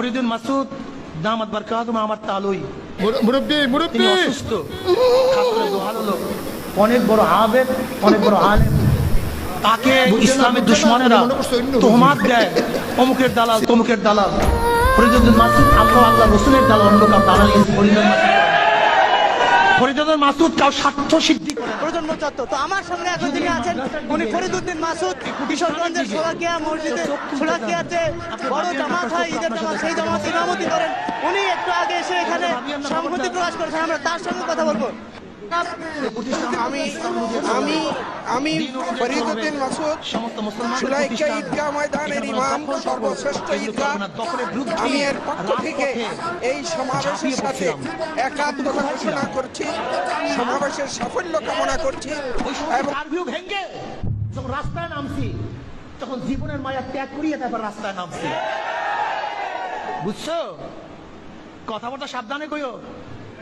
ফরিদুল মাসুদ দামাত বারকাতুহু আমার তালুই মুরব্বী তিনি অসুস্থ, খাস করে দোহালো লোক, অনেক বড় আবেদ, অনেক বড় আলেম। তাকে ইসলামের দুশ্মনেরা তোহমাত দেয়, অমুকের দালাল তমুকের দালাল। ফরিদুল মাসুদ আল্লাহ আল্লাহ রসুলের দালাল, অন্য কাউ দালাল। ফরিদুল মাসুদ কাউ স্বার্থ সিদ্ধি করে প্রজন্ম তত্ত্ব। তো আমার সামনে এখন যিনি আছেন উনি ফরিদউদ্দিন মাসুদ, কিশোরগঞ্জের শোলাকিয়া মসজিদে, শোলাকিয়াতে বড় জামাত হয়, ঈদের জামাত, সেই জামাত ইমামতি করেন। উনি একটু আগে এসে এখানে সংহতি প্রকাশ করেছেন, আমরা তার সঙ্গে কথা বলবো। আমি ফরিদউদ্দিন মাসুদ, শোলাকিয়া ঈদগাহ ময়দানের ইমাম, সর্বশ্রেষ্ঠ ঈদগাহ। আমি এর পক্ষ থেকে এই সমাবেশের সাথে একাত্মতা ঘোষণা করছি, সমাবেশের সাফল্য কামনা করছি। এবং কারফিউ ভেঙে যখন রাস্তায় নামছি, তখন জীবনের মায়া ত্যাগ করিয়ে তারপর রাস্তায় নামছি। বুঝছো? কথাবার্তা সাবধানে কইও।